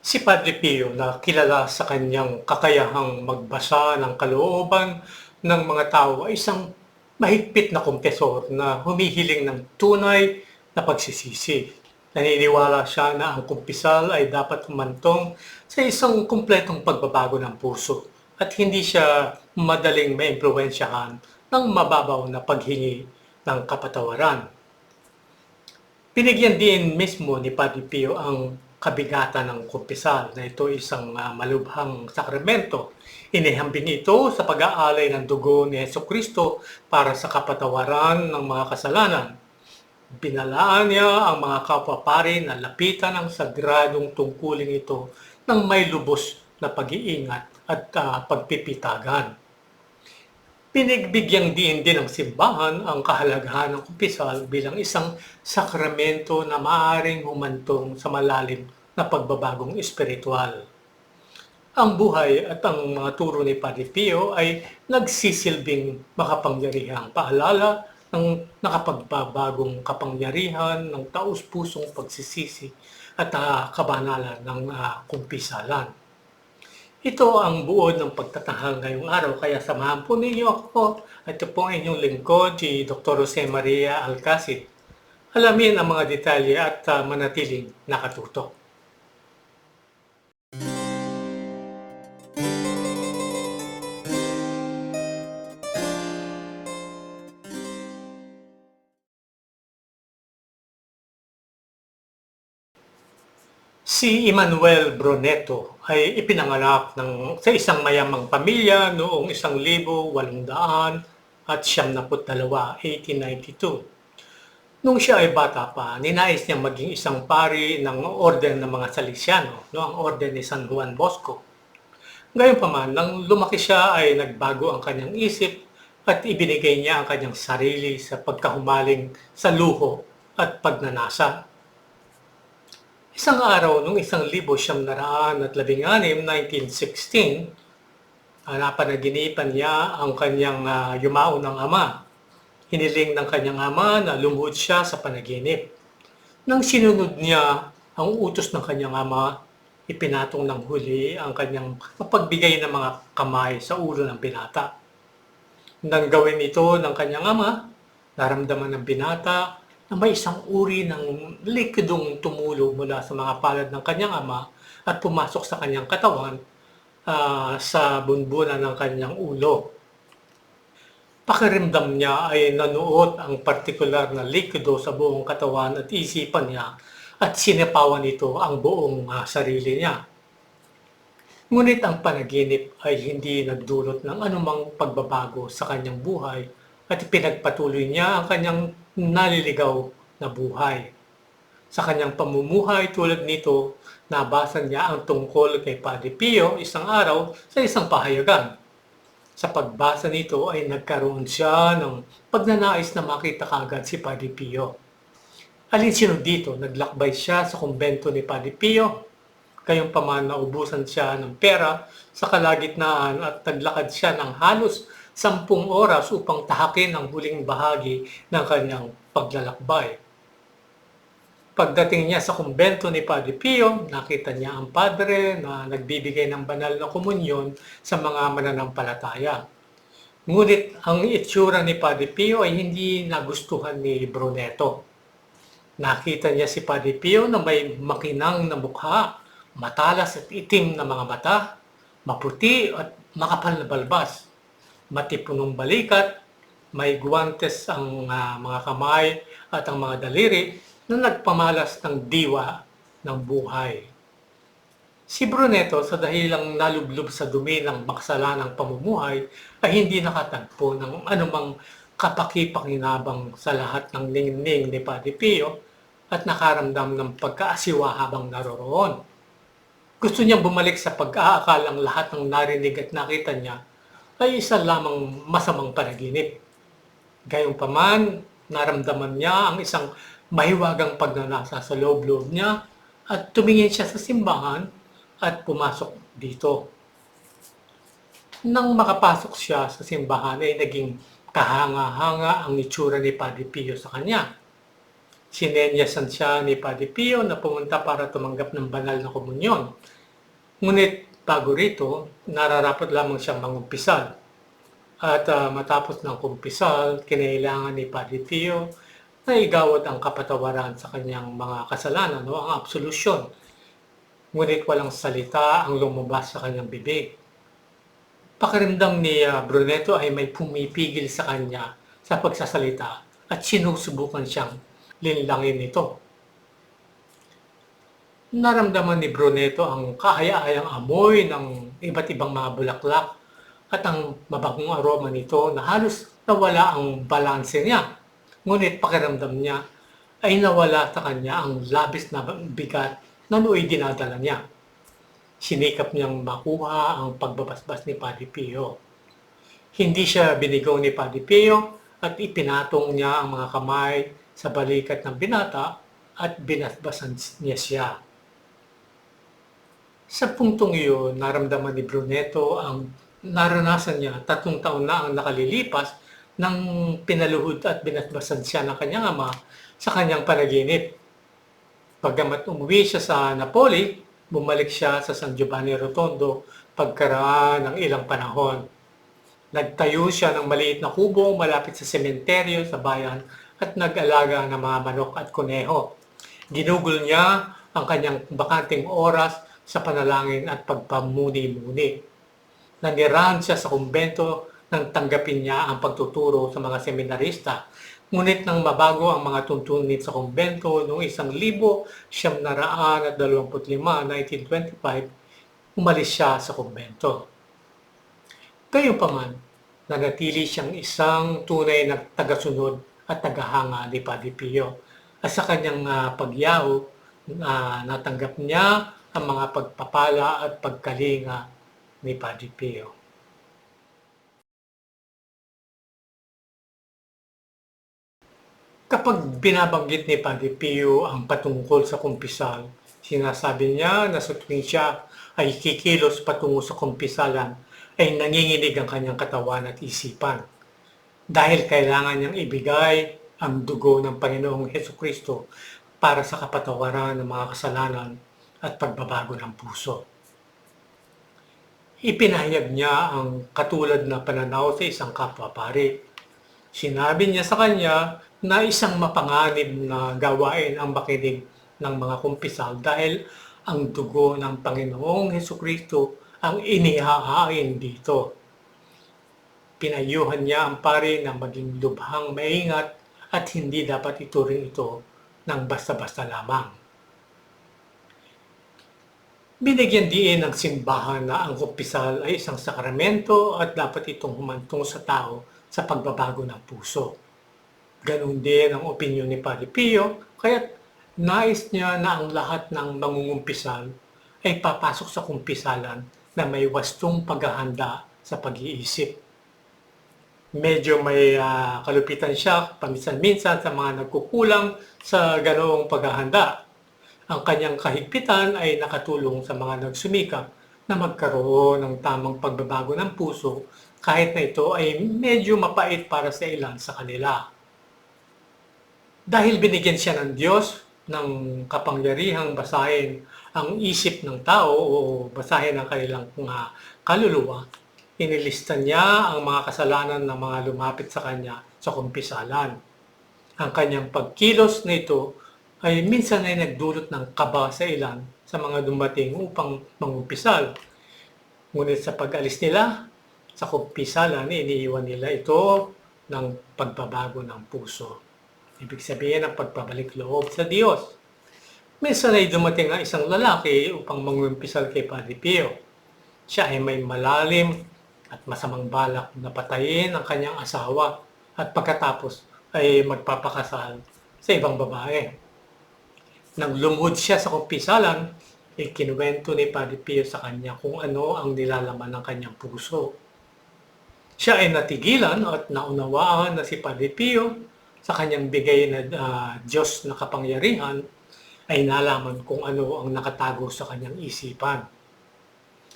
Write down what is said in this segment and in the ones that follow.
Si Padre Pio na kilala sa kanyang kakayahang magbasa ng kalooban ng mga tao ay isang mahigpit na kumpesor na humihiling ng tunay na pagsisisi. Naniniwala siya na ang kumpisal ay dapat humantong sa isang kumpletong pagbabago ng puso at hindi siya madaling maimpluwensyahan ng mababaw na paghingi ng kapatawaran. Binigyan din mismo ni Padre Pio ang kabigatan ng kumpisal na ito isang malubhang sakramento. Inihambing ito sa pag-aalay ng dugo ni Jesucristo para sa kapatawaran ng mga kasalanan. Binalaan niya ang mga kapwa-pari na lapitan ang sagradong tungkuling ito ng may lubos na pag-iingat at pagpipitagan. Pinagbigyan din ng simbahan ang kahalagahan ng kumpisal bilang isang sakramento na maaaring humantong sa malalim na pagbabagong espiritual. Ang buhay at ang mga turo ni Padre Pio ay nagsisilbing makapangyarihang paalala ng nakapagbabagong kapangyarihan ng taus-pusong pagsisisi at kabanalan ng kumpisalan. Ito ang buod ng pagtatahal ngayong araw, kaya samahan po ninyo ako. Ito po ang inyong lingkod, si Dr. Jose Maria Alcacid. Alamin ang mga detalye at manatiling nakatutok. Si Emmanuel Broneto ay ipinanganak sa isang mayamang pamilya noong 1892, 1892. Nung siya ay bata pa, ninais niyang maging isang pari ng orden ng mga Salesiano, ang orden ni San Juan Bosco. Gayunpaman, nang lumaki siya ay nagbago ang kanyang isip at ibinigay niya ang kanyang sarili sa pagkahumaling sa luho at pagnanasa. Isang araw noong 1916, napanaginipan niya ang kanyang yumaunang ama. Hiniling ng kanyang ama na lumuhod siya sa panaginip. Nang sinunod niya ang utos ng kanyang ama, ipinatong ng huli ang kanyang mapagbigay ng mga kamay sa ulo ng binata. Nang gawin ito ng kanyang ama, naramdaman ng binata na may isang uri ng likidong tumulo mula sa mga palad ng kanyang ama at pumasok sa kanyang katawan sa bunbunan ng kanyang ulo. Pakiramdam niya ay nanuot ang partikular na likido sa buong katawan at isipan niya at sinipawan nito ang buong sarili niya. Ngunit ang panaginip ay hindi nagdulot ng anumang pagbabago sa kanyang buhay at pinagpatuloy niya ang kanyang naliligaw na buhay. Sa kanyang pamumuhay tulad nito, nabasa niya ang tungkol kay Padre Pio isang araw sa isang pahayagan. Sa pagbasa nito ay nagkaroon siya ng pagnanais na makita kagad si Padre Pio. Alinsunod dito, naglakbay siya sa kumbento ni Padre Pio. Gayunpaman naubusan siya ng pera sa kalagitnaan at naglakad siya ng halos 10 oras upang tahakin ang huling bahagi ng kanyang paglalakbay. Pagdating niya sa kumbento ni Padre Pio, nakita niya ang padre na nagbibigay ng banal na komunyon sa mga mananampalataya. Ngunit ang itsura ni Padre Pio ay hindi nagustuhan ni Bruneto. Nakita niya si Padre Pio na may makinang na mukha, matalas at itim na mga mata, maputi at makapal na balbas, matipunong balikat, may guwantes ang mga kamay at ang mga daliri na nagpamalas ng diwa ng buhay. Si Bruneto, sa dahilang nalublob sa dumi ng maksalanang pamumuhay, ay hindi nakatagpo ng anumang kapaki-pakinabang sa lahat ng ningning ni Padre Pio at nakaramdam ng pagkaasiwa habang naroroon. Gusto niyang bumalik sa pag-aakalang lahat ng narinig at nakita niya ay isa lamang masamang panaginip. Gayunpaman, naramdaman niya ang isang mahiwagang pagnanasa sa loob-loob niya at tumingin siya sa simbahan at pumasok dito. Nang makapasok siya sa simbahan ay naging kahanga-hanga ang itsura ni Padre Pio sa kanya. Sinenyasan siya ni Padre Pio na pumunta para tumanggap ng banal na komunyon. Ngunit bago rito, nararapat lamang siyang mangumpisal. At matapos ng kumpisal, kinailangan ni Padre Pio na igawad ang kapatawaran sa kanyang mga kasalanan o ang absolusyon. Ngunit walang salita ang lumabas sa kanyang bibig. Pakiramdam ni Brunetto ay may pumipigil sa kanya sa pagsasalita at sinusubukan siyang linlangin ito. Naramdaman ni Brunetto ang kaaya-ayang amoy ng iba't ibang mga bulaklak at ang mabagong aroma nito na halos nawala ang balanse niya. Ngunit pakiramdam niya ay nawala sa kanya ang labis na bigat na nooy dinadala niya. Sinikap niyang makuha ang pagbabasbas ni Padre Pio. Hindi siya binigaw ni Padre Pio at ipinatong niya ang mga kamay sa balikat ng binata at binasbasan niya siya. Sa puntong iyon, naramdaman ni Brunetto ang naranasan niya 3 taon na ang nakalilipas nang pinaluhod at binasbasan siya ng kanyang ama sa kanyang panaginip. Pagdamat umuwi siya sa Napoli, bumalik siya sa San Giovanni Rotondo pagkaraan ng ilang panahon. Nagtayo siya ng maliit na kubo malapit sa sementeryo sa bayan at nag-alaga ng mga manok at kuneho. Ginugol niya ang kanyang bakanting oras sa panalangin at pagpamuni-muni. Nanirahan siya sa kumbento nang tanggapin niya ang pagtuturo sa mga seminarista. Ngunit nang mabago ang mga tuntunin sa kumbento noong 1925, 1925, umalis siya sa kumbento. Gayunpaman, nanatili siyang isang tunay na tagasunod at tagahanga ni Padre Pio. At sa kanyang pagyaw, natanggap niya ang mga pagpapala at pagkalinga ni Padre Pio. Kapag binabanggit ni Padre Pio ang patungkol sa kumpisal, sinasabi niya na sa tuwing siya ay kikilos patungo sa kumpisalan, ay nanginginig ang kanyang katawan at isipan. Dahil kailangan niyang ibigay ang dugo ng Panginoong Hesukristo para sa kapatawaran ng mga kasalanan at pagbabago ng puso. Ipinahayag niya ang katulad na pananaw sa isang kapwa-pari. Sinabi niya sa kanya na isang mapanganib na gawain ang makinig ng mga kumpisal dahil ang dugo ng Panginoong Hesukristo ang inihahain dito. Pinayuhan niya ang pari na maging lubhang maingat at hindi dapat ituring ito ng basta-basta lamang. Binigyan din ng simbahan na ang kumpisal ay isang sakramento at dapat itong humantong sa tao sa pagbabago ng puso. Ganun din ang opinyon ni Padre Pio, kaya't nais niya na ang lahat ng mangungumpisal ay papasok sa kumpisalan na may wastong paghahanda sa pag-iisip. Medyo may kalupitan siya paminsan-minsan sa mga nagkukulang sa ganoong paghahanda. Ang kanyang kahigpitan ay nakatulong sa mga nagsumikap na magkaroon ng tamang pagbabago ng puso kahit na ito ay medyo mapait para sa ilan sa kanila. Dahil binigyan siya ng Diyos ng kapangyarihang basahin ang isip ng tao o basahin ang kanilang kaluluwa, inilista niya ang mga kasalanan ng mga lumapit sa kanya sa kumpisalan. Ang kanyang pagkilos na ito ay minsan ay nagdulot ng kaba sa ilan sa mga dumating upang mangumpisal. Ngunit sa pag-alis nila sa kumpisalan, iniiwan nila ito ng pagbabago ng puso. Ibig sabihin ang pagpabalik loob sa Diyos. Minsan ay dumating ang isang lalaki upang mangumpisal kay Padre Pio. Siya ay may malalim at masamang balak na patayin ang kanyang asawa at pagkatapos ay magpapakasal sa ibang babae. Nang lumuhod siya sa kumpisalan, ikinuwento ni Padre Pio sa kanya kung ano ang nilalaman ng kanyang puso. Siya ay natigilan at naunawaan na si Padre Pio sa kanyang bigay na Diyos na kapangyarihan ay nalaman kung ano ang nakatago sa kanyang isipan.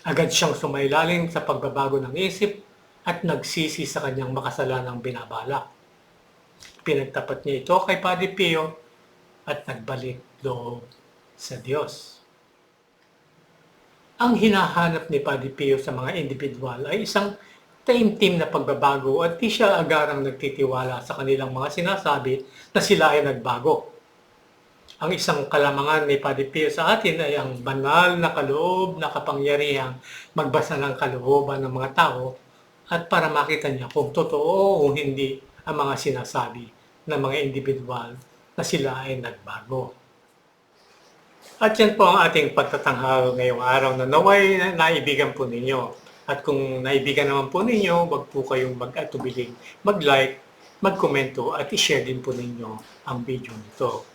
Agad siyang sumailalim sa pagbabago ng isip at nagsisi sa kanyang makasalanang binabalak. Pinagtapat niya ito kay Padre Pio at nagbalik loob sa Diyos. Ang hinahanap ni Padre Pio sa mga individual ay isang taimtim na pagbabago at di siya agarang nagtitiwala sa kanilang mga sinasabi na sila ay nagbago. Ang isang kalamangan ni Padre Pio sa atin ay ang banal na kaloob na kapangyarihang magbasa ng kalooban ng mga tao at para makita niya kung totoo o hindi ang mga sinasabi ng mga individual na sila ay nagbago. At yan po ang ating pagtatanghal ngayong araw na naway naibigan po ninyo. At kung naibigan naman po ninyo, wag po kayong mag-atubiling, mag-like, mag-komento at i-share din po ninyo ang video nito.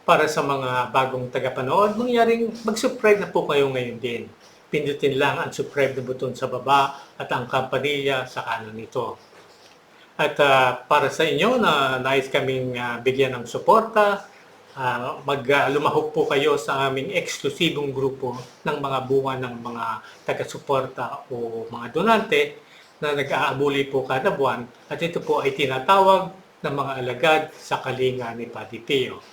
Para sa mga bagong tagapanood, mangyaring mag-subscribe na po kayo ngayon din. Pindutin lang ang subscribe na button sa baba at ang kampanilya sa kanan nito. At para sa inyo na nais kaming bigyan ng suporta, lumahok po kayo sa aming eksklusibong grupo ng mga buwan ng mga taga-suporta o mga donante na nag-aabuli po kada buwan at ito po ay tinatawag ng mga alagad sa kalinga ni Padre Pio.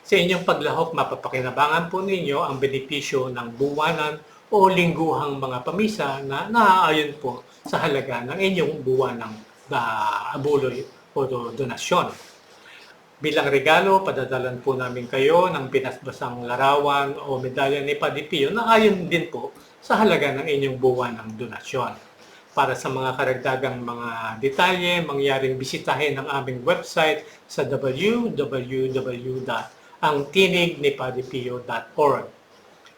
Sa inyong paglahok, mapapakinabangan po ninyo ang benepisyo ng buwanan o lingguhang mga pamisa na naaayon po sa halaga ng inyong buwanang abuloy o donasyon. Bilang regalo, padadalan po namin kayo ng pinasbasang larawan o medalya ni Padre Pio na ayon din po sa halaga ng inyong buwan ng donasyon. Para sa mga karagdagang mga detalye, mangyaring bisitahin ang aming website sa www.angtinignipadrepio.org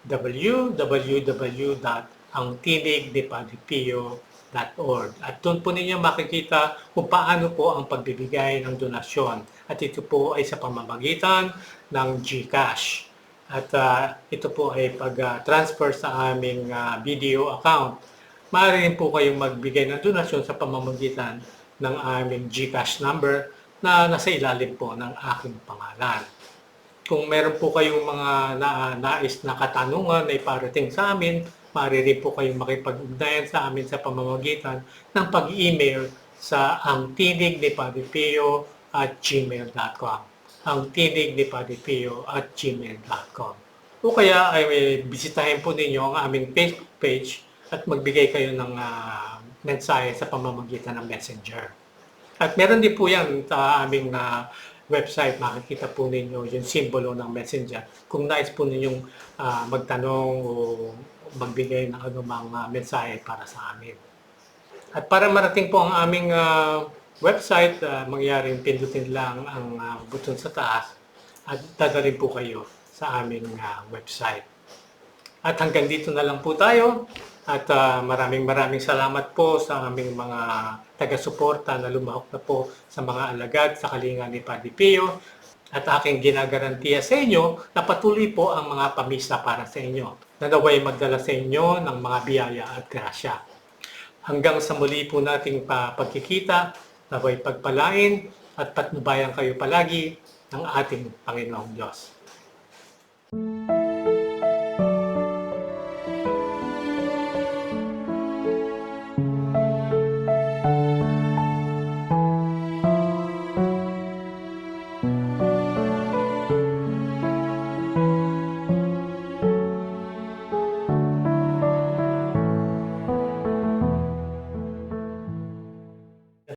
www.angtinignipadrepio.org At doon po ninyo makikita kung paano po ang pagbibigay ng donasyon. At ito po ay sa pamamagitan ng GCash. At ito po ay pag-transfer sa aming video account. Maaari rin po kayong magbigay ng donasyon sa pamamagitan ng aming GCash number na nasa ilalim po ng aking pangalan. Kung meron po kayong mga nais na katanungan na iparating sa amin, maaari rin po kayong makipag-ugnayan sa amin sa pamamagitan ng pag-email sa angtinignipadrepio@gmail.com angtinignipadrepio@gmail.com O kaya ay bisitahin po ninyo ang aming Facebook page at magbigay kayo ng mensahe sa pamamagitan ng Messenger. At meron din po yan sa aming website, makikita po ninyo yung simbolo ng Messenger kung nais po ninyong magtanong o magbigay ng anumang mensahe para sa amin. At para marating po ang aming website, mangyaring pindutin lang ang button sa taas at dadalhin po kayo sa aming website. At hanggang dito na lang po tayo at maraming salamat po sa aming mga taga-suporta na lumahok na po sa mga alagad sa kalinga ni Padre Pio. At aking ginagarantiya sa inyo na patuloy po ang mga pamisa para sa inyo, na naway magdala sa inyo ng mga biyaya at grasya. Hanggang sa muli po nating pagkikita, naway pagpalain at patnubayan kayo palagi ng ating Panginoong Diyos.